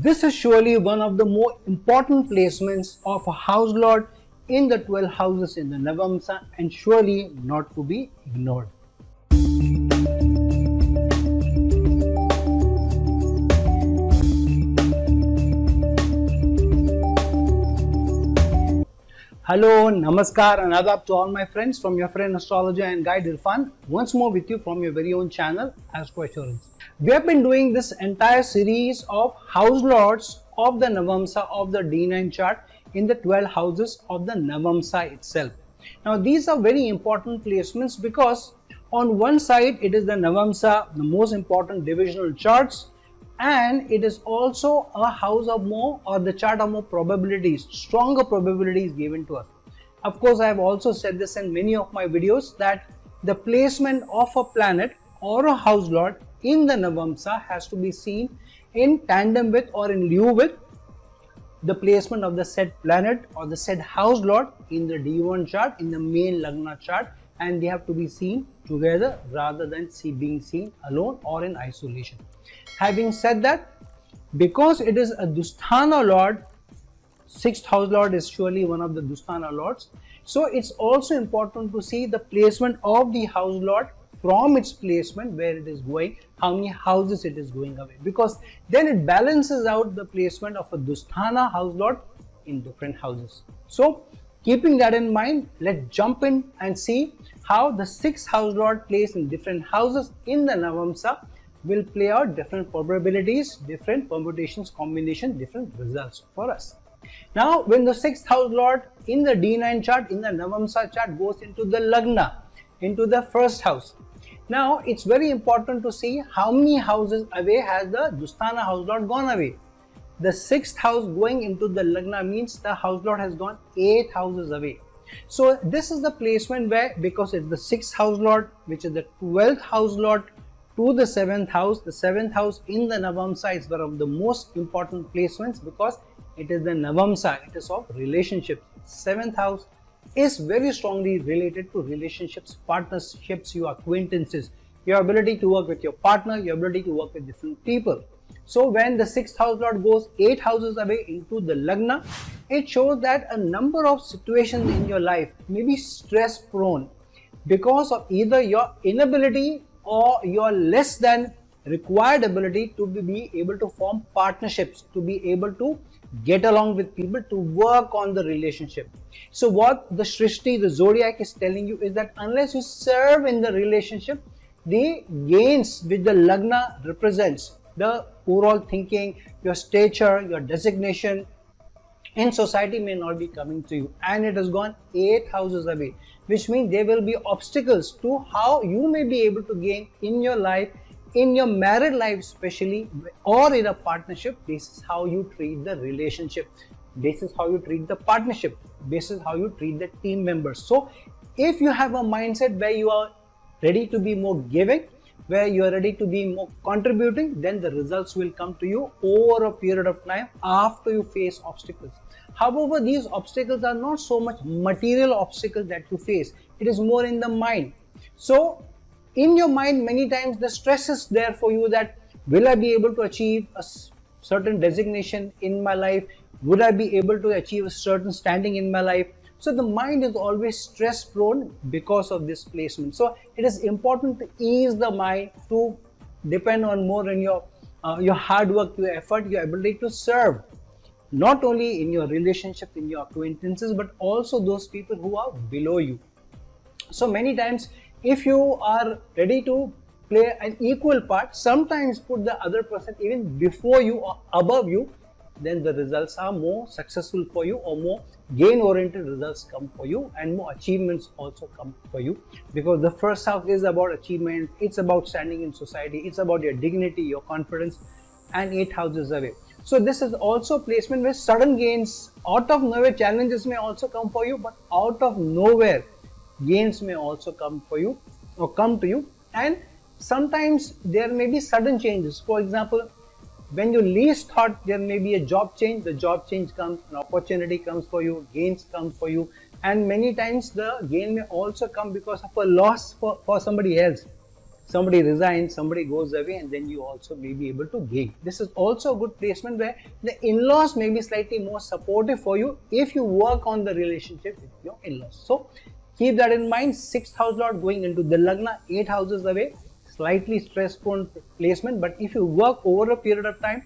This is surely one of the more important placements of a house lord in the 12 houses in the Navamsa and surely not to be ignored. Hello, Namaskar and Adab to all my friends from your friend astrologer and guide Irfan, once more with you from your very own channel Astro. We have been doing this entire series of house lords of the Navamsa of the D9 chart in the 12 houses of the Navamsa itself. Now these are very important placements because on one side it is the Navamsa, the most important divisional charts, and it is also a house of more, or the chart of more probabilities, stronger probabilities given to us. Of course, I have also said this in many of my videos that the placement of a planet or a house lord in the Navamsa has to be seen in tandem with or in lieu with the placement of the said planet or the said house lord in the D1 chart, in the main Lagna chart, and they have to be seen together rather than being seen alone or in isolation. Having said that, because it is a Dusthana lord, 6th house lord is surely one of the Dusthana lords, so it's also important to see the placement of the house lord from its placement, where it is going, how many houses it is going away, because then it balances out the placement of a Dusthana house lord in different houses. So keeping that in mind, let's jump in and see how the 6th house lord placed in different houses in the Navamsa will play out different probabilities, different permutations, combination, different results for us. Now, when the 6th house lord in the D9 chart, in the Navamsa chart goes into the Lagna, into the first house. Now, it's very important to see how many houses away has the Dusthana house lord gone away. The 6th house going into the Lagna means the house lord has gone 8 houses away. So, this is the placement where, because it's the 6th house lord, which is the 12th house lord to the 7th house. The 7th house in the Navamsa is one of the most important placements because it is the Navamsa, it is of relationships. 7th house is very strongly related to relationships, partnerships, your acquaintances, your ability to work with your partner, your ability to work with different people. So when the 6th house lord goes 8 houses away into the Lagna, it shows that a number of situations in your life may be stress prone because of either your inability or your less than required ability to be able to form partnerships, to be able to get along with people, to work on the relationship. So what the Srishti, the zodiac, is telling you is that unless you serve in the relationship, the gains which the Lagna represents, the overall thinking, your stature, your designation in society may not be coming to you, and it has gone 8 houses away, which means there will be obstacles to how you may be able to gain in your life, in your married life especially, or in a partnership. This is how you treat the relationship, this is how you treat the partnership, this is how you treat the team members. So if you have a mindset where you are ready to be more giving, where you are ready to be more contributing, then the results will come to you over a period of time after you face obstacles. However, these obstacles are not so much material obstacles that you face, it is more in the mind. So in your mind, many times the stress is there for you that will I be able to achieve a certain designation in my life, would I be able to achieve a certain standing in my life. So the mind is always stress prone because of this placement. So it is important to ease the mind, to depend on more on your hard work, your effort, your ability to serve, not only in your relationships, in your acquaintances, but also those people who are below you. So many times, if you are ready to play an equal part, sometimes put the other person even before you or above you, then the results are more successful for you, or more gain oriented results come for you, and more achievements also come for you, because the first house is about achievement, it's about standing in society, it's about your dignity, your confidence, and 8 houses away. So this is also placement where sudden gains, out of nowhere challenges may also come for you, but out of nowhere gains may also come for you or come to you. And sometimes there may be sudden changes. For example, when you least thought there may be a job change, the job change comes, an opportunity comes for you, gains come for you, and many times the gain may also come because of a loss for somebody else. somebody resigns, somebody goes away, and then you also may be able to gain. This is also a good placement where the in-laws may be slightly more supportive for you if you work on the relationship with your in-laws. So keep that in mind. 6th house lord going into the Lagna, 8 houses away, slightly stress-prone placement, but if you work over a period of time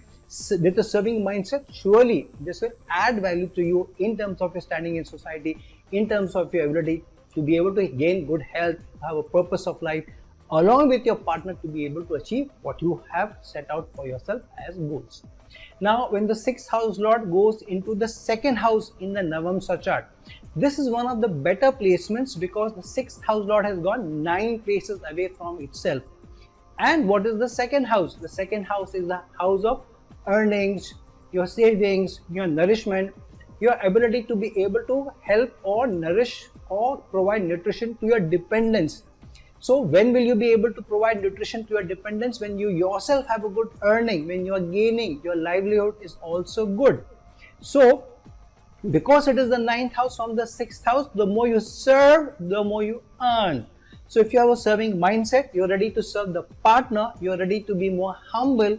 with a serving mindset, surely this will add value to you in terms of your standing in society, in terms of your ability to be able to gain good health, have a purpose of life, along with your partner to be able to achieve what you have set out for yourself as goals. Now, when the 6th house lord goes into the 2nd house in the Navamsa chart, this is one of the better placements because the 6th house lord has gone 9 places away from itself. And what is the 2nd house? The 2nd house is the house of earnings, your savings, your nourishment, your ability to be able to help or nourish or provide nutrition to your dependents. So when will you be able to provide nutrition to your dependents? When you yourself have a good earning, when you are gaining, your livelihood is also good. So because it is the 9th house from the 6th house, the more you serve, the more you earn. So if you have a serving mindset, you're ready to serve the partner, you're ready to be more humble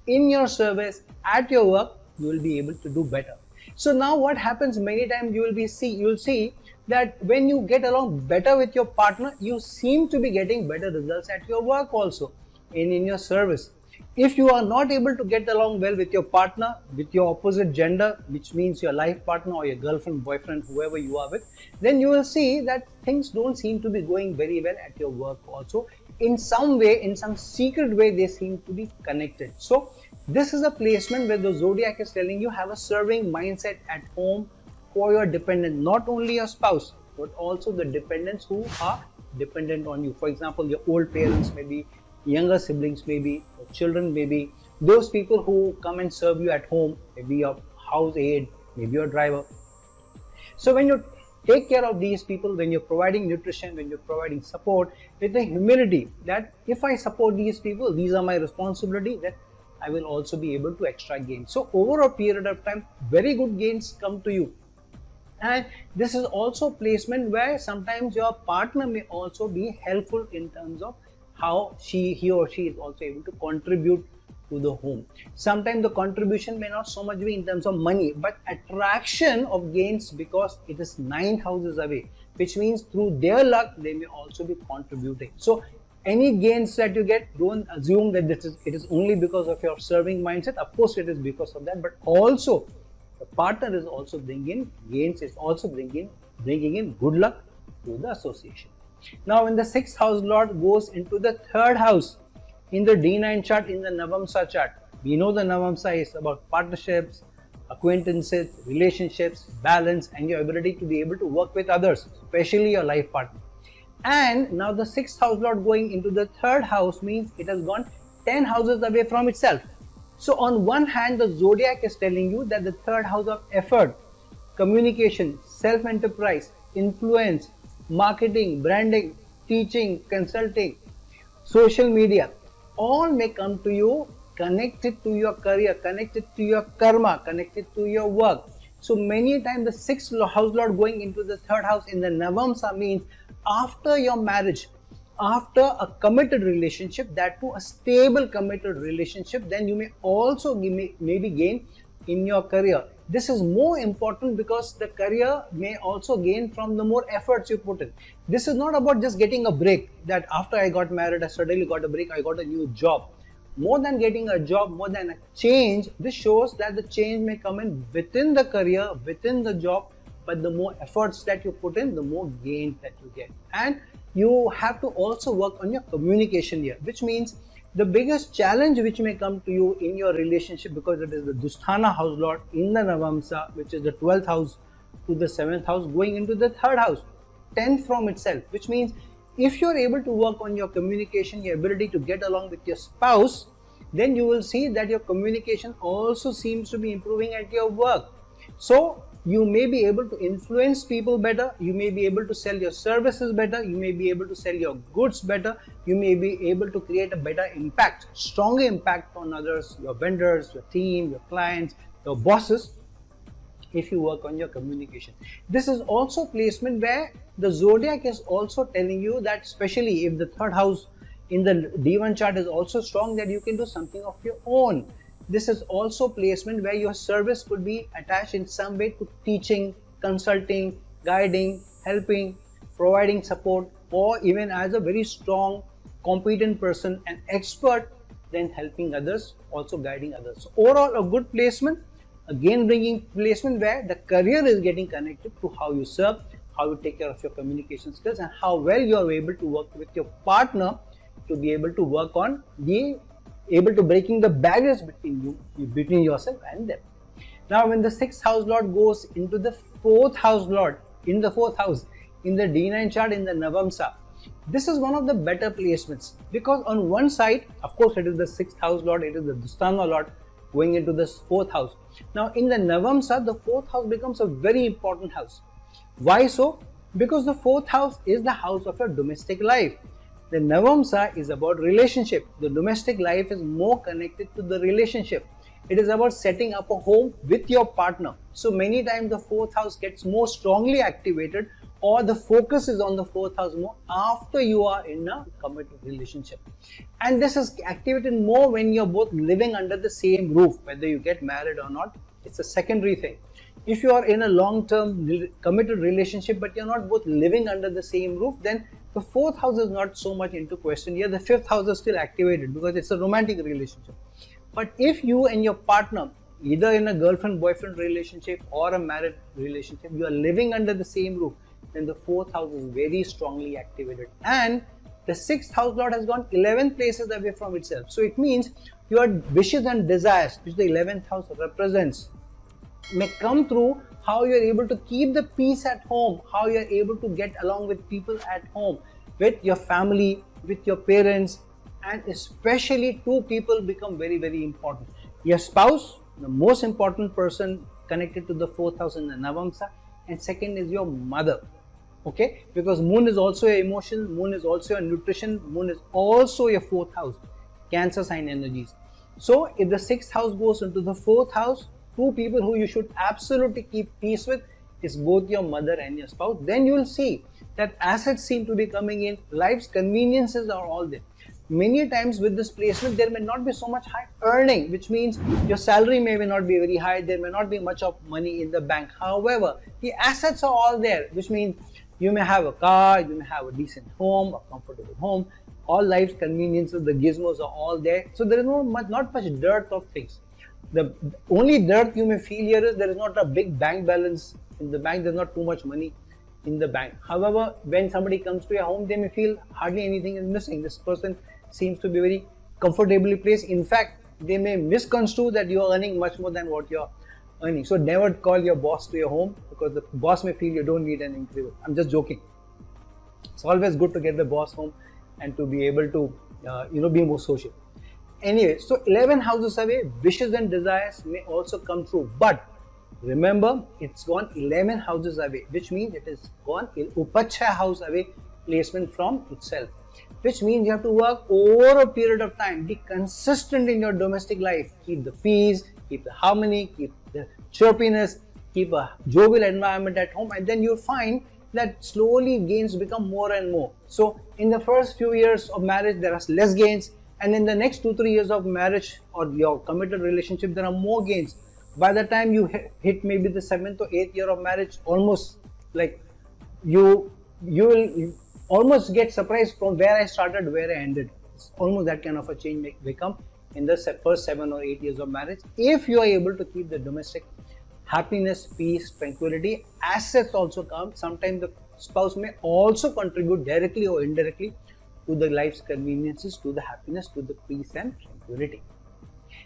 in your service, at your work, you will be able to do better. So now what happens many times, you will see that when you get along better with your partner, you seem to be getting better results at your work also, in your service. If you are not able to get along well with your partner, with your opposite gender, which means your life partner or your girlfriend, boyfriend, whoever you are with, then you will see that things don't seem to be going very well at your work also. In some way, in some secret way, they seem to be connected. So this is a placement where the zodiac is telling you have a serving mindset at home for your dependent, not only your spouse, but also the dependents who are dependent on you. For example, your old parents, maybe younger siblings, maybe children, maybe those people who come and serve you at home, maybe your house aide, maybe your driver. So when you take care of these people, when you're providing nutrition, when you're providing support, with the humility that if I support these people, these are my responsibility, that I will also be able to extract gains. So over a period of time, very good gains come to you. And this is also placement where sometimes your partner may also be helpful in terms of how he or she is also able to contribute to the home. Sometimes the contribution may not so much be in terms of money, but attraction of gains, because it is 9 houses away, which means through their luck they may also be contributing. So any gains that you get, don't assume that it is only because of your serving mindset. Of course it is because of that, but also the partner is also bringing gains, is also bringing in good luck to the association. Now when the 6th house lord goes into the 3rd house in the D9 chart, in the Navamsa chart, we know the Navamsa is about partnerships, acquaintances, relationships, balance, and your ability to be able to work with others, especially your life partner. And now the 6th house lord going into the 3rd house means it has gone 10 houses away from itself. So on one hand, the zodiac is telling you that the 3rd house of effort, communication, self-enterprise, influence, marketing, branding, teaching, consulting, social media, all may come to you connected to your career, connected to your karma, connected to your work. So many times the 6th house lord going into the 3rd house in the Navamsa means after your marriage, after a committed relationship, that too a stable committed relationship, then you may also maybe gain in your career. This is more important because the career may also gain from the more efforts you put in. This is not about just getting a break, that after I got married I suddenly got a break, I got a new job. More than getting a job, more than a change, this shows that the change may come in within the career, within the job, but the more efforts that you put in, the more gains that you get. And you have to also work on your communication here, which means the biggest challenge which may come to you in your relationship, because it is the Dusthana house lord in the Navamsa, which is the 12th house to the 7th house, going into the 3rd house, 10th from itself, which means if you're able to work on your communication, your ability to get along with your spouse, then you will see that your communication also seems to be improving at your work. So you may be able to influence people better, you may be able to sell your services better, you may be able to sell your goods better, you may be able to create a better impact, stronger impact on others, your vendors, your team, your clients, your bosses, if you work on your communication. This is also placement where the zodiac is also telling you that, especially if the 3rd house in the D1 chart is also strong that you can do something of your own. This is also placement where your service could be attached in some way to teaching, consulting, guiding, helping, providing support, or even as a very strong, competent person, an expert, then helping others, also guiding others. So overall, a good placement, again bringing placement where the career is getting connected to how you serve, how you take care of your communication skills, and how well you are able to work with your partner to be able to work on breaking the barriers between yourself and them. Now, when the 6th house lord goes into the 4th house lord, in the 4th house, in the D9 chart, in the Navamsa, this is one of the better placements, because on one side, of course, it is the 6th house lord, it is the Dusthana lord going into the 4th house. Now, in the Navamsa, the 4th house becomes a very important house. Why so? Because the 4th house is the house of your domestic life. The Navamsa is about relationship. The domestic life is more connected to the relationship. It is about setting up a home with your partner. So many times the 4th house gets more strongly activated, or the focus is on the 4th house more after you are in a committed relationship. And this is activated more when you're both living under the same roof, whether you get married or not. It's a secondary thing. If you are in a long-term committed relationship but you're not both living under the same roof, then the 4th house is not so much into question. Here the 5th house is still activated because it's a romantic relationship. But if you and your partner, either in a girlfriend-boyfriend relationship or a married relationship, you are living under the same roof, then the 4th house is very strongly activated. And the 6th house lord has gone 11 places away from itself. So it means your wishes and desires, which the 11th house represents, may come through how you are able to keep the peace at home, how you are able to get along with people at home, with your family, with your parents, and especially two people become very, very important. Your spouse, the most important person connected to the 4th house in the Navamsa, and second is your mother. Okay, because moon is also your emotion, moon is also your nutrition, moon is also your 4th house, Cancer sign energies. So if the 6th house goes into the 4th house, two people who you should absolutely keep peace with is both your mother and your spouse. Then you will see that assets seem to be coming in, life's conveniences are all there. Many times with this placement, there may not be so much high earning, which means your salary may not be very high, there may not be much of money in the bank. However, the assets are all there, which means you may have a car, you may have a decent home, a comfortable home, all life's conveniences, the gizmos are all there. So there is not much dearth of things. The only dearth you may feel here is there is not a big bank balance in the bank, there's not too much money in the bank. However, when somebody comes to your home, they may feel hardly anything is missing. This person seems to be very comfortably placed. In fact, they may misconstrue that you are earning much more than what you are earning. So never call your boss to your home, because the boss may feel you don't need an increment. I'm just joking. It's always good to get the boss home and to be able to be more social. Anyway, so 11 houses away, wishes and desires may also come true. But remember, it's gone 11 houses away, which means it is gone Upacha house away placement from itself. Which means you have to work over a period of time, be consistent in your domestic life, keep the peace, keep the harmony, keep the chirpiness, keep a jovial environment at home, and then you'll find that slowly gains become more and more. So in the first few years of marriage, there are less gains, and in the next 2-3 years of marriage or your committed relationship, there are more gains. By the time you hit maybe the 7th or 8th year of marriage, almost like you will almost get surprised from where I started, where I ended. It's almost that kind of a change may come in the first 7 or 8 years of marriage, if you are able to keep the domestic happiness, peace, tranquility. Assets also come. Sometimes the spouse may also contribute directly or indirectly to the life's conveniences, to the happiness, to the peace and tranquility.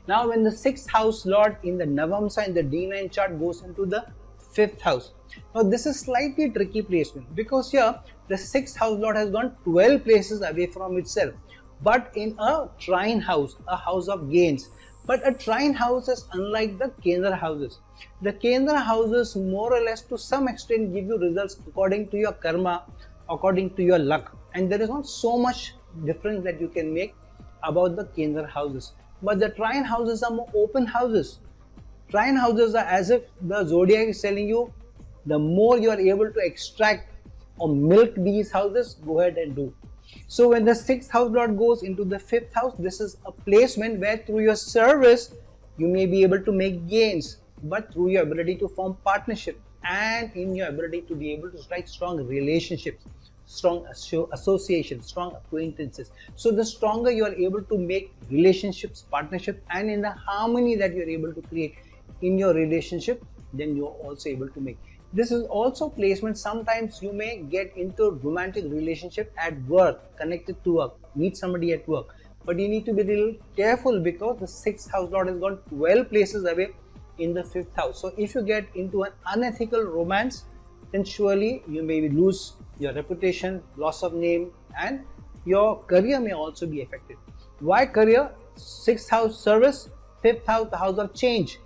Now, when the 6th house lord in the Navamsa in the D9 chart goes into the 5th house. Now, this is slightly tricky placement, because here the 6th house lord has gone 12 places away from itself, but in a trine house, a house of gains. But a trine house is unlike the Kendra houses. The Kendra houses more or less to some extent give you results according to your karma, according to your luck, and there is not so much difference that you can make about the Kendra houses. But the trine houses are more open houses. Trine houses are as if the zodiac is telling you, the more you are able to extract or milk these houses, go ahead and do. So when the sixth house lord goes into the fifth house, this is a placement where through your service you may be able to make gains, but through your ability to form partnership and in your ability to be able to strike strong relationships, strong associations, strong acquaintances. So the stronger you are able to make relationships, partnerships, and in the harmony that you're able to create in your relationship, then you're also able to make. This is also placement. Sometimes you may get into romantic relationship at work, connected to work, meet somebody at work, but you need to be a little careful because the sixth house lord has gone 12 places away in the fifth house. So if you get into an unethical romance, then surely you may lose your reputation, loss of name, and your career may also be affected. Why career? Sixth house service, fifth house the house of change.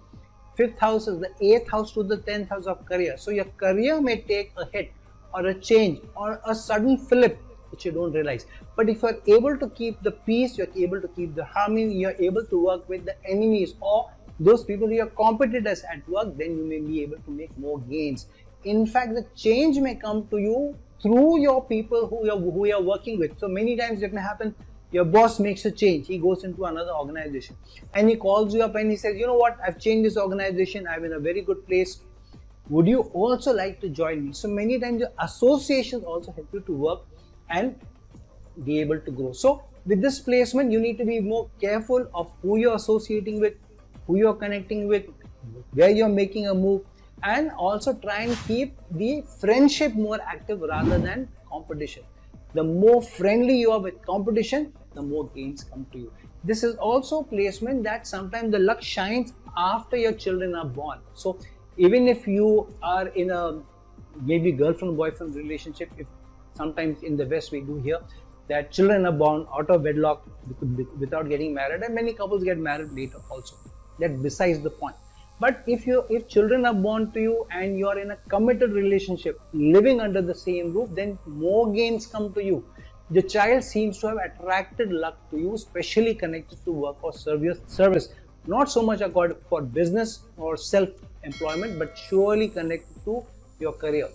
Fifth house is the 8th house to the 10th house of career. So your career may take a hit or a change or a sudden flip which you don't realize. But if you're able to keep the peace, you're able to keep the harmony, you're able to work with the enemies or those people who are competitors at work, then you may be able to make more gains. In fact, the change may come to you through your people who you are working with. So many times it may happen, your boss makes a change, he goes into another organization and he calls you up and he says, you know what, I've changed this organization, I'm in a very good place, would you also like to join me? So many times your associations also help you to work and be able to grow. So with this placement, you need to be more careful of who you're associating with, who you're connecting with, where you're making a move, and also try and keep the friendship more active rather than competition. The more friendly you are with competition, the more gains come to you. This is also placement that sometimes the luck shines after your children are born. So even if you are in a maybe girlfriend-boyfriend relationship, if sometimes in the West we do hear that children are born out of wedlock without getting married, and many couples get married later also. That's besides the point. But if children are born to you and you are in a committed relationship, living under the same roof, then more gains come to you. The child seems to have attracted luck to you, especially connected to work or service. Not so much for business or self-employment, but surely connected to your career.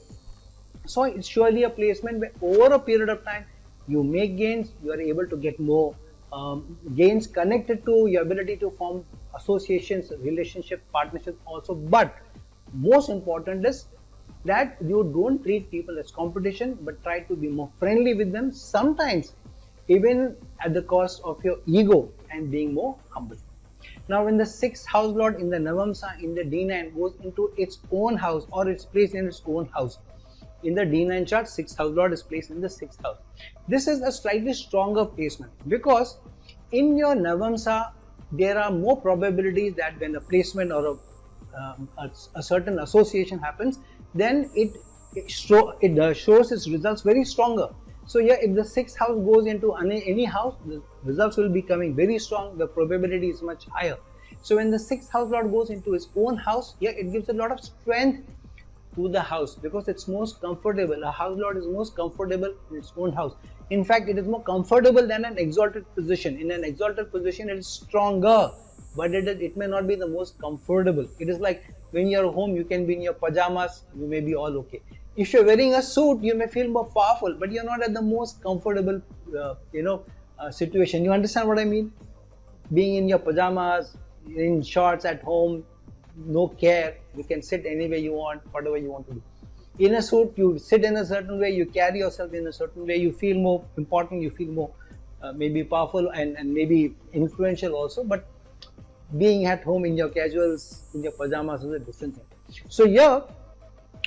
So it's surely a placement where over a period of time, you make gains, you are able to get more gains connected to your ability to form associations, relationships, partnerships also. But most important is that you don't treat people as competition, but try to be more friendly with them, sometimes even at the cost of your ego and being more humble. Now when the sixth house lord in the Navamsa in the D9 goes into its own house or it's placed in its own house, in the D9 chart, sixth house lord is placed in the sixth house. This is a slightly stronger placement because in your Navamsa, there are more probabilities that when a placement or a certain association happens, then it shows its results very stronger. So yeah, if the sixth house goes into any house, the results will be coming very strong, the probability is much higher. So when the sixth house lord goes into his own house, yeah, it gives a lot of strength to the house because it's most comfortable. A house lord is most comfortable in its own house. In fact, it is more comfortable than an exalted position. In an exalted position, it is stronger, but it may not be the most comfortable. It is like when you're home, you can be in your pajamas, you may be all okay. If you're wearing a suit, you may feel more powerful, but you're not at the most comfortable, situation. You understand what I mean? Being in your pajamas, in shorts at home, no care, you can sit any way you want, whatever you want to do. In a suit, you sit in a certain way, you carry yourself in a certain way, you feel more important, you feel more maybe powerful and maybe influential also, but being at home in your casuals, in your pajamas is a different thing. So here,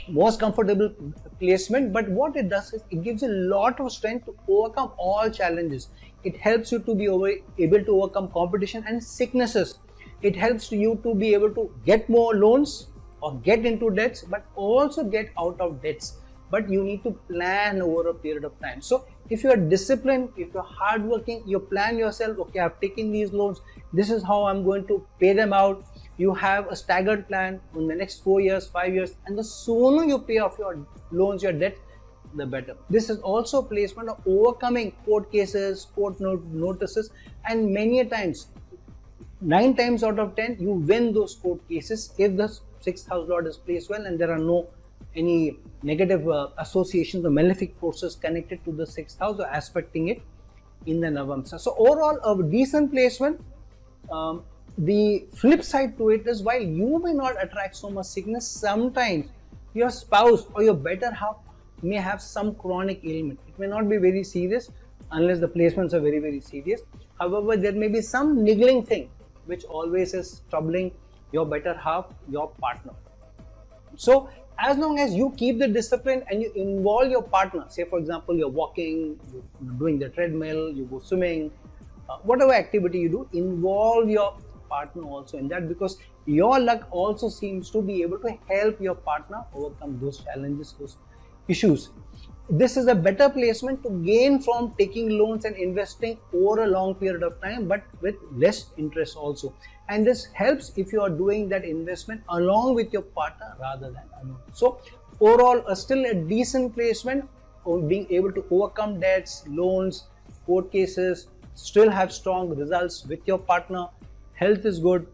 most comfortable placement, but what it does is it gives you a lot of strength to overcome all challenges. It helps you to be able to overcome competition and sicknesses. It helps you to be able to get more loans or get into debts, but also get out of debts. But you need to plan over a period of time. So if you are disciplined, if you're hardworking, you plan yourself, okay, I've taken these loans, this is how I'm going to pay them out. You have a staggered plan in the next 4 years, 5 years, and the sooner you pay off your loans, your debt, the better. This is also a placement of overcoming court cases, court notices, and many a times, 9 times out of 10, you win those court cases if the sixth house lord is placed well and there are no any negative associations or malefic forces connected to the 6th house or aspecting it in the Navamsa. So overall, a decent placement. The flip side to it is, while you may not attract so much sickness, sometimes your spouse or your better half may have some chronic ailment. It may not be very serious unless the placements are very, very serious. However, there may be some niggling thing which always is troubling your better half, your partner. So as long as you keep the discipline and you involve your partner, say for example, you're walking, you're doing the treadmill, you go swimming, whatever activity you do, involve your partner also in that, because your luck also seems to be able to help your partner overcome those challenges, those issues. This is a better placement to gain from taking loans and investing over a long period of time, but with less interest also. And this helps if you are doing that investment along with your partner rather than alone. So overall, still a decent placement of being able to overcome debts, loans, court cases, still have strong results with your partner. Health is good.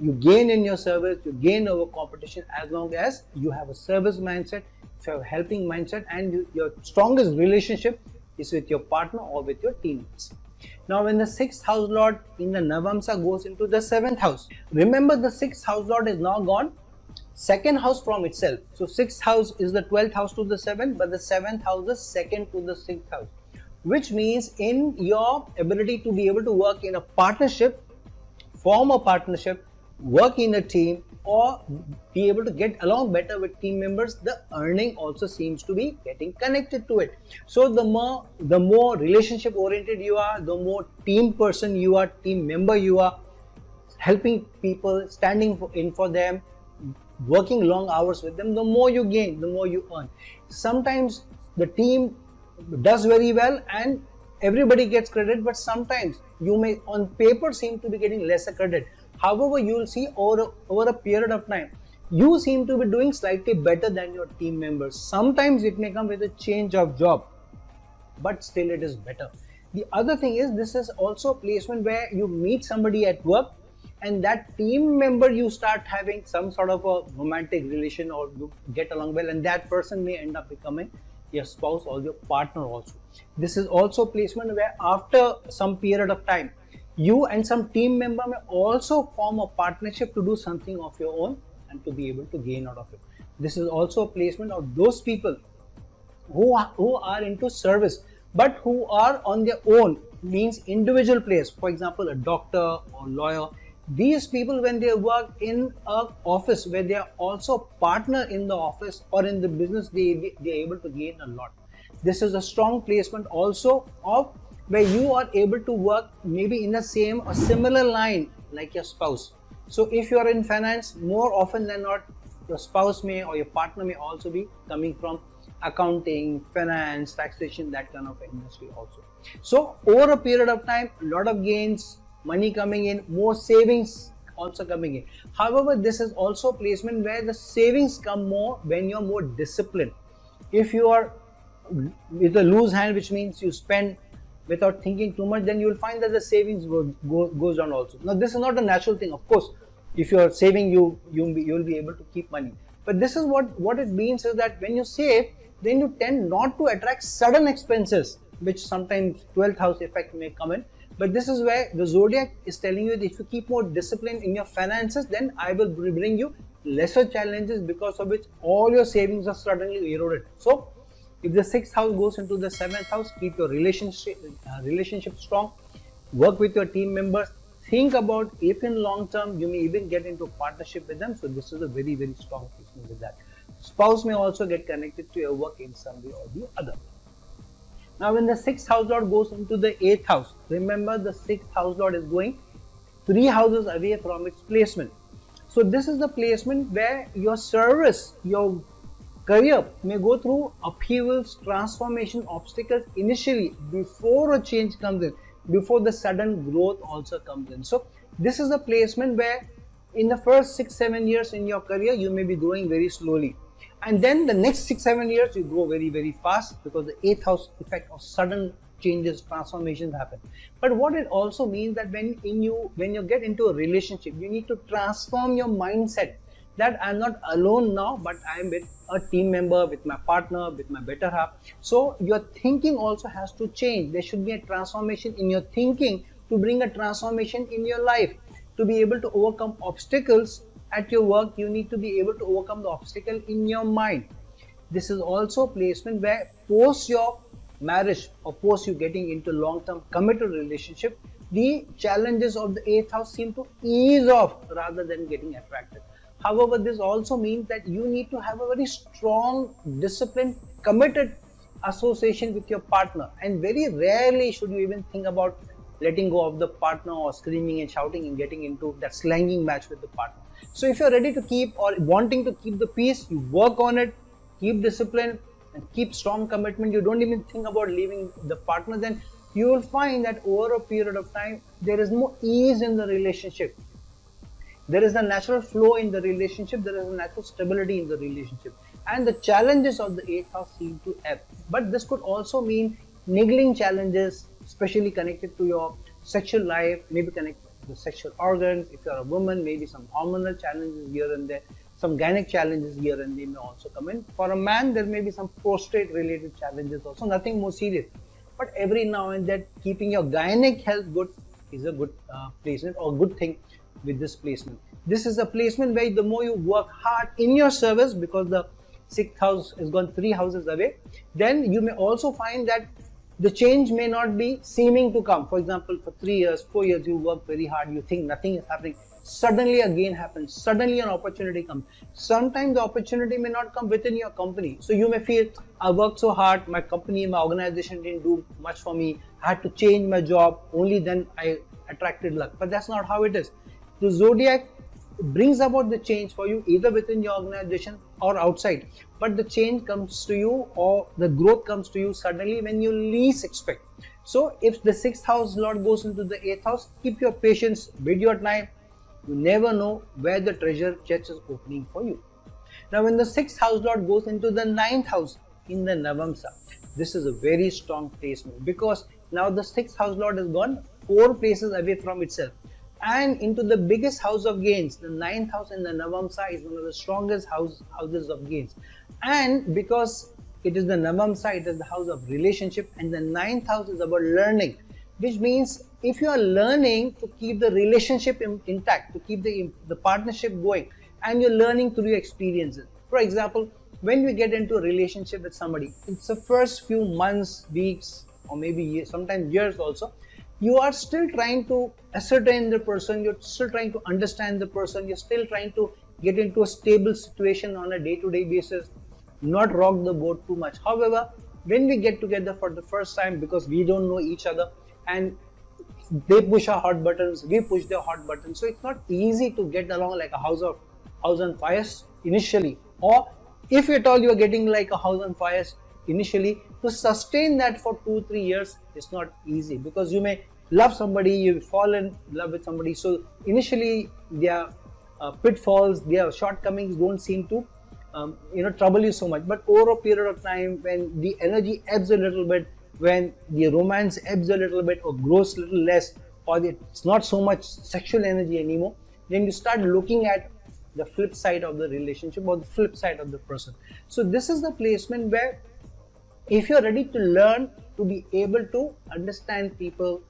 You gain in your service, you gain over competition as long as you have a service mindset, if you have a helping mindset, and your strongest relationship is with your partner or with your teammates. Now, when the 6th house lord in the Navamsa goes into the 7th house, remember the 6th house lord is now gone 2nd house from itself. So 6th house is the 12th house to the 7th, but the 7th house is 2nd to the 6th house, which means in your ability to be able to work in a partnership, form a partnership, work in a team, or be able to get along better with team members, the earning also seems to be getting connected to it. So the more relationship oriented you are, the more team person you are, team member you are, helping people, standing in for them, working long hours with them, the more you gain, the more you earn. Sometimes the team does very well and everybody gets credit, but sometimes you may on paper seem to be getting lesser credit. However, you will see over a period of time, you seem to be doing slightly better than your team members. Sometimes it may come with a change of job, but still it is better. The other thing is, this is also a placement where you meet somebody at work and that team member you start having some sort of a romantic relation or you get along well, and that person may end up becoming your spouse or your partner also. This is also a placement where after some period of time, you and some team member may also form a partnership to do something of your own and to be able to gain out of it. This is also a placement of those people who are into service but who are on their own, means individual place. For example, a doctor or lawyer. These people, when they work in an office where they are also partner in the office or in the business, they are able to gain a lot. This is a strong placement also of where you are able to work maybe in the same or similar line like your spouse. So if you are in finance, more often than not, your spouse may or your partner may also be coming from accounting, finance, taxation, that kind of industry also. So over a period of time, a lot of gains, money coming in, more savings also coming in. However, this is also a placement where the savings come more when you're more disciplined. If you are with a loose hand, which means you spend without thinking too much, then you will find that the savings goes down also. Now, this is not a natural thing. Of course, if you are saving, you will be able to keep money. But this is what it means is that when you save, then you tend not to attract sudden expenses, which sometimes 12th house effect may come in. But this is where the zodiac is telling you that if you keep more discipline in your finances, then I will bring you lesser challenges because of which all your savings are suddenly eroded. So if the 6th house goes into the 7th house, keep your relationship strong, work with your team members, think about if in long term you may even get into a partnership with them. So this is a very, very strong placement with that. Spouse may also get connected to your work in some way or the other. Now when the 6th house lord goes into the 8th house, remember the 6th house lord is going 3 houses away from its placement. So this is the placement where your service, your career may go through upheavals, transformation, obstacles initially before a change comes in, before the sudden growth also comes in. So this is a placement where in the first 6-7 years in your career, you may be growing very slowly. And then the next 6-7 years, you grow very, very fast because the 8th house effect of sudden changes, transformations happen. But what it also means that when you get into a relationship, you need to transform your mindset that I'm not alone now, but I'm with a team member, with my partner, with my better half. So your thinking also has to change. There should be a transformation in your thinking to bring a transformation in your life. To be able to overcome obstacles at your work, you need to be able to overcome the obstacle in your mind. This is also a placement where post your marriage or post you getting into long-term committed relationship, the challenges of the 8th house seem to ease off rather than getting attracted. However, this also means that you need to have a very strong, disciplined, committed association with your partner, and very rarely should you even think about letting go of the partner or screaming and shouting and getting into that slanging match with the partner. So if you're ready to keep or wanting to keep the peace, you work on it, keep discipline and keep strong commitment. You don't even think about leaving the partner, then you will find that over a period of time there is more ease in the relationship. There is a natural flow in the relationship, there is a natural stability in the relationship, and the challenges of the 8th house seem to ebb. But this could also mean niggling challenges, especially connected to your sexual life, maybe connected to the sexual organs. If you're a woman, maybe some hormonal challenges here and there, some gynec challenges here and there may also come in. For a man, there may be some prostate related challenges also, nothing more serious. But every now and then, keeping your gynec health good is a good placement or good thing with this placement. This is a placement where the more you work hard in your service, because the 6th house is gone 3 houses away, then you may also find that the change may not be seeming to come. For example, for 3 years, 4 years, you work very hard, you think nothing is happening. Suddenly a gain happens, suddenly an opportunity comes. Sometimes the opportunity may not come within your company. So you may feel, I worked so hard, my company, my organization didn't do much for me, I had to change my job, only then I attracted luck. But that's not how it is. The zodiac brings about the change for you either within your organization or outside, but the change comes to you or the growth comes to you suddenly when you least expect. So if the 6th house lord goes into the 8th house, keep your patience, bid your time. You never know where the treasure chest is opening for you. Now when the 6th house lord goes into the 9th house in the Navamsa, this is a very strong placement, because now the 6th house lord has gone 4 places away from itself and into the biggest house of gains. The 9th house in the Navamsa is one of the strongest houses of gains, and because it is the Navamsa, it is the house of relationship, and the 9th house is about learning, which means if you are learning to keep the relationship intact, to keep the partnership going, and you're learning through your experiences. For example, when we get into a relationship with somebody, it's the first few months, weeks, or maybe years, sometimes years also, you are still trying to ascertain the person, you're still trying to understand the person, you're still trying to get into a stable situation on a day-to-day basis, not rock the boat too much. However, when we get together for the first time, because we don't know each other and they push our hot buttons, we push their hot buttons, so it's not easy to get along like a house on fires initially. Or if at all you are getting like a house on fires initially, to sustain that for 2-3 years is not easy, because you may love somebody, you fall in love with somebody, so initially their pitfalls, their shortcomings don't seem to trouble you so much. But over a period of time, when the energy ebbs a little bit, when the romance ebbs a little bit or grows a little less, or it's not so much sexual energy anymore, then you start looking at the flip side of the relationship or the flip side of the person. So this is the placement where if you're ready to learn, to be able to understand people,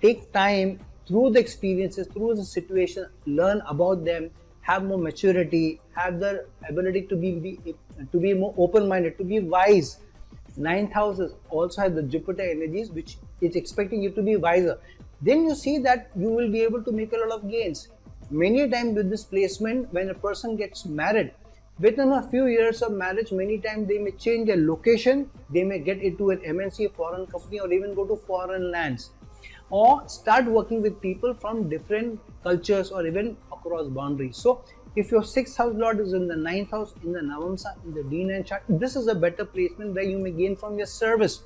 take time through the experiences, through the situation, learn about them, have more maturity, have the ability to be more open-minded, to be wise. 9th house also has the Jupiter energies, which is expecting you to be wiser. Then you see that you will be able to make a lot of gains. Many times with this placement, when a person gets married, within a few years of marriage, many times they may change their location, they may get into an MNC, foreign company, or even go to foreign lands, or start working with people from different cultures or even across boundaries. So if your 6th house lord is in the 9th house, in the Navamsa, in the D9 chart, this is a better placement where you may gain from your service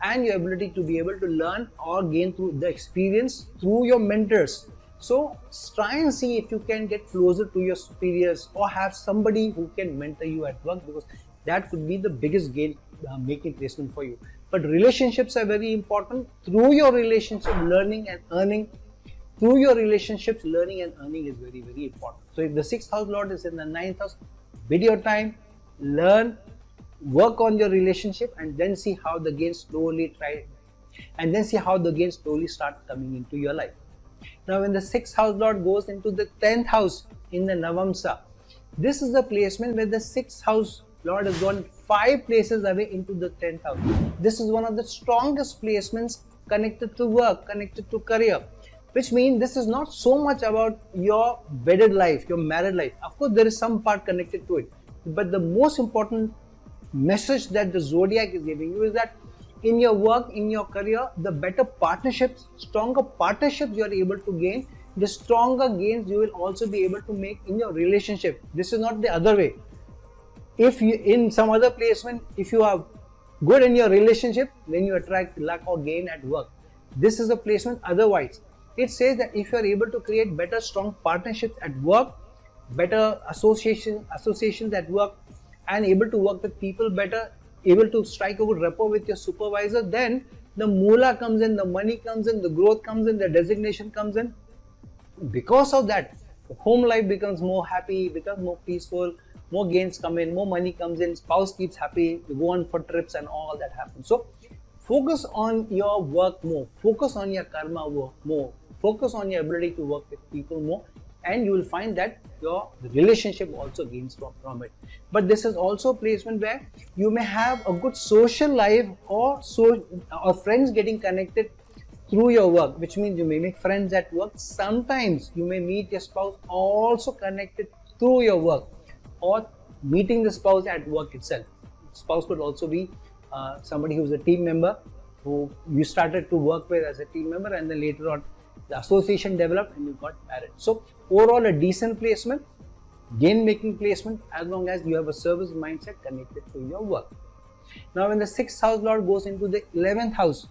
and your ability to be able to learn or gain through the experience through your mentors. So try and see if you can get closer to your superiors or have somebody who can mentor you at work, because that could be the biggest gain making placement for you. But relationships are very important. Through your relationship, learning and earning, through your relationships, learning and earning is very, very important. So if the 6th house lord is in the 9th house, bid your time, learn, work on your relationship, and then see how the gains slowly start coming into your life. Now when the 6th house lord goes into the 10th house in the Navamsa, this is the placement where the 6th house lord has gone 5 places away into the 10th house. This is one of the strongest placements connected to work, connected to career, which means this is not so much about your wedded life, your married life. Of course, there is some part connected to it, but the most important message that the zodiac is giving you is that in your work, in your career, the better partnerships, stronger partnerships you are able to gain, the stronger gains you will also be able to make in your relationship. This is not the other way. If you in some other placement, if you are good in your relationship, then you attract luck or gain at work. This is a placement otherwise. It says that if you are able to create better strong partnerships at work, better associations at work, and able to work with people better, able to strike a good rapport with your supervisor, then the moolah comes in, the money comes in, the growth comes in, the designation comes in. Because of that, the home life becomes more happy, becomes more peaceful, more gains come in, more money comes in, spouse keeps happy, you go on for trips and all that happens. So focus on your work more, focus on your karma more, focus on your ability to work with people more, and you will find that your relationship also gains from it. But this is also a placement where you may have a good social life or friends getting connected through your work, which means you may make friends at work. Sometimes you may meet your spouse also connected through your work, or meeting the spouse at work itself. Spouse could also be somebody who's a team member who you started to work with as a team member, and then later on the association developed and you got married. So overall, a decent placement, gain making placement, as long as you have a service mindset connected to your work. Now when the 6th house lord goes into the 11th house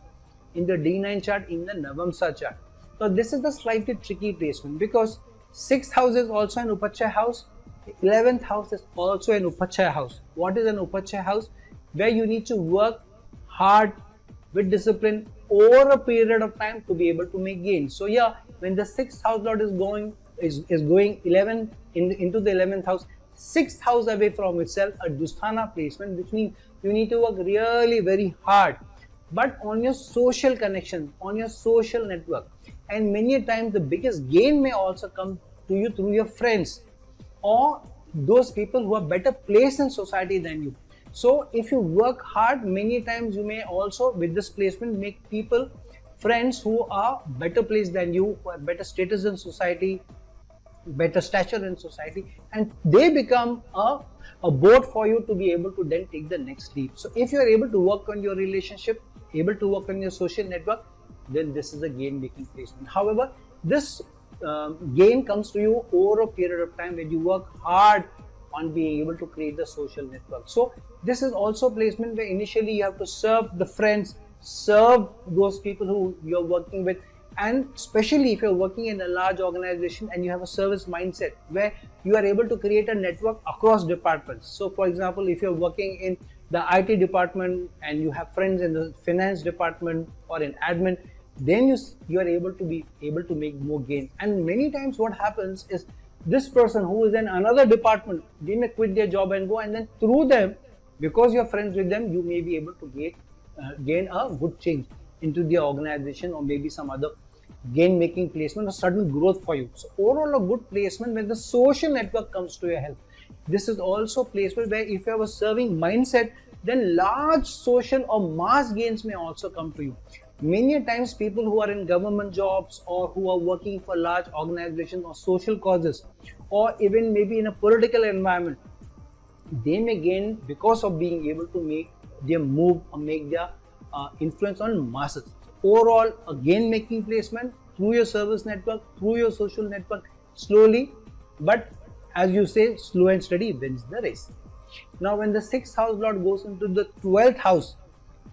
in the D9 chart, in the Navamsa chart, so this is the slightly tricky placement, because 6th house is also an Upachaya house, 11th house is also an Upachaya house. What is an Upachaya house? Where you need to work hard with discipline over a period of time to be able to make gains. So yeah, when the 6th house lord is going 11 into the 11th house, 6th house away from itself, a Dusthana placement, which means you need to work really very hard, but on your social connection, on your social network. And many times the biggest gain may also come to you through your friends or those people who are better placed in society than you. So if you work hard, many times you may also, with this placement, make people, friends who are better placed than you, who have better status in society, better stature in society, and they become a boat for you to be able to then take the next leap. So if you are able to work on your relationship, able to work on your social network, then this is a gain making placement. However, this gain comes to you over a period of time when you work hard on being able to create the social network. So this is also a placement where initially you have to serve the friends, serve those people who you're working with, and especially if you're working in a large organization and you have a service mindset where you are able to create a network across departments. So for example, if you're working in the IT department and you have friends in the finance department or in admin, then you are able to make more gains. And many times what happens is, this person who is in another department, they may quit their job and go, and then through them, because you're friends with them, you may be able to gain a good change into the organization, or maybe some other gain making placement or sudden growth for you. So overall, a good placement when the social network comes to your help. This is also placement where if you have a serving mindset, then large social or mass gains may also come to you. Many times people who are in government jobs or who are working for large organizations or social causes, or even maybe in a political environment, they may gain because of being able to make their move or make their influence on masses. Overall, a gain making placement through your service network, through your social network, slowly, but as you say, slow and steady wins the race. Now when the 6th house lord goes into the 12th house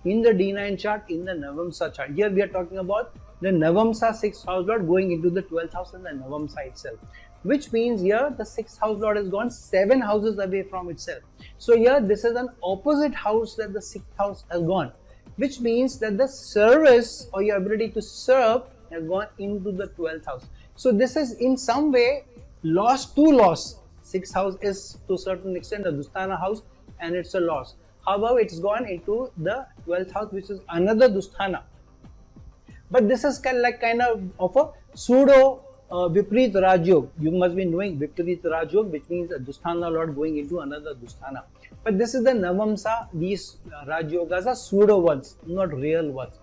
in the D9 chart, in the Navamsa chart, here we are talking about the Navamsa 6th house lord going into the 12th house in the Navamsa itself, which means here the 6th house lord has gone 7 houses away from itself. So here this is an opposite house that the 6th house has gone, which means that the service or your ability to serve has gone into the 12th house. So this is in some way loss to loss. 6th house is to a certain extent a Dusthana house and it's a loss. However, it's gone into the 12th house, which is another Dusthana. But this is kind of a pseudo Viparit Rajyog. You must be knowing Viparit Rajyog, which means a Dusthana Lord going into another Dusthana. But this is the Navamsa. These Rajyogas are pseudo ones, not real ones.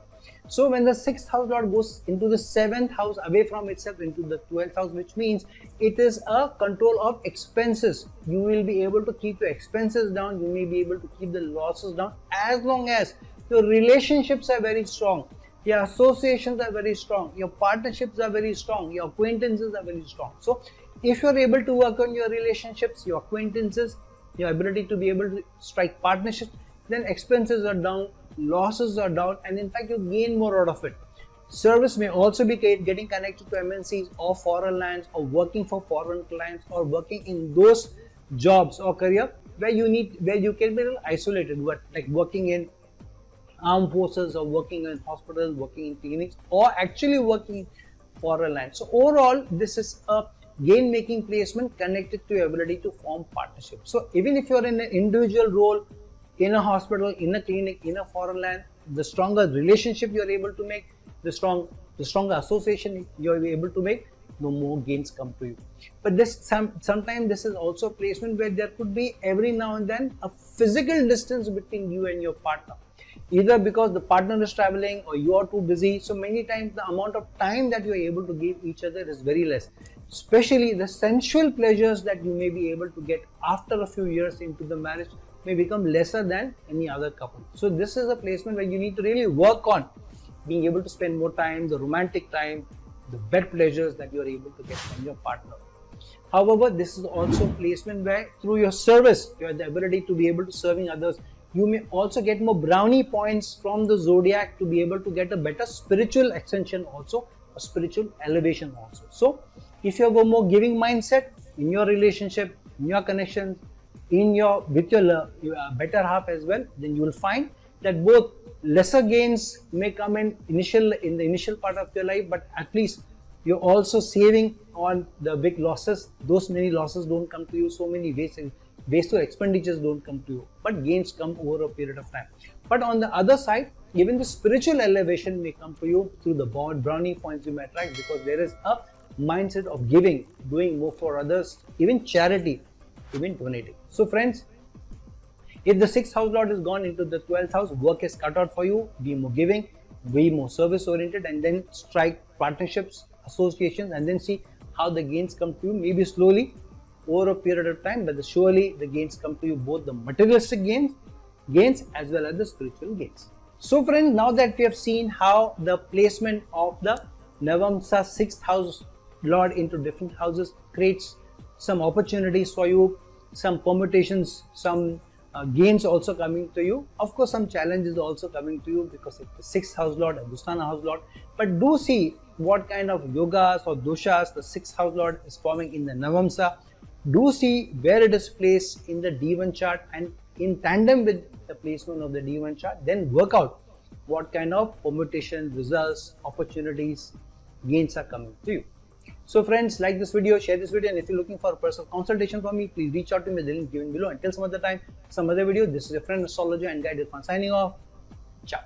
So when the 6th house Lord goes into the 7th house away from itself into the 12th house, which means it is a control of expenses. You will be able to keep your expenses down. You may be able to keep the losses down as long as your relationships are very strong. Your associations are very strong, your partnerships are very strong, your acquaintances are very strong. So if you're able to work on your relationships, your acquaintances, your ability to be able to strike partnerships, then expenses are down, losses are down, and in fact you gain more out of it. Service may also be getting connected to MNCs or foreign lands, or working for foreign clients, or working in those jobs or career where you can be a little isolated, like working in armed forces, or working in hospitals, working in clinics, or actually working in foreign land. So overall, this is a gain making placement connected to your ability to form partnerships. So even if you're in an individual role in a hospital, in a clinic, in a foreign land, the stronger relationship you're able to make, the stronger association you're able to make, the more gains come to you. But sometimes this is also a placement where there could be every now and then a physical distance between you and your partner, either because the partner is traveling or you are too busy. So many times the amount of time that you are able to give each other is very less, especially the sensual pleasures that you may be able to get after a few years into the marriage may become lesser than any other couple. So this is a placement where you need to really work on being able to spend more time, the romantic time, the bed pleasures that you are able to get from your partner. However, this is also a placement where through your service, you have the ability to be able to serving others. You may also get more brownie points from the zodiac to be able to get a better spiritual ascension also, a spiritual elevation also. So if you have a more giving mindset in your relationship, in your connections, with your better half as well, then you will find that both lesser gains may come in the initial part of your life, but at least you're also saving on the big losses. Those many losses don't come to you, so many wasteful expenditures don't come to you, but gains come over a period of time. But on the other side, even the spiritual elevation may come to you through the brownie points you may attract, because there is a mindset of giving, doing more for others, even charity, even donating. So friends, if the 6th house Lord is gone into the 12th house, work is cut out for you. Be more giving, be more service oriented, and then strike partnerships, associations, and then see how the gains come to you. Maybe slowly over a period of time, but surely the gains come to you, both the materialistic gains as well as the spiritual gains. So friends, now that we have seen how the placement of the Navamsa 6th house Lord into different houses creates some opportunities for you, some permutations, some gains also coming to you. Of course, some challenges also coming to you because it's the 6th house Lord, a Dusthana house Lord. But do see what kind of yogas or doshas the 6th house Lord is forming in the Navamsa. Do see where it is placed in the D9 chart, and in tandem with the placement of the D9 chart, then work out what kind of permutation, results, opportunities, gains are coming to you. So friends, like this video, share this video, and if you're looking for a personal consultation from me, please reach out to me, the link given below. Until some other time, some other video, this is your friend astrologer and guide Irfan signing off. Ciao.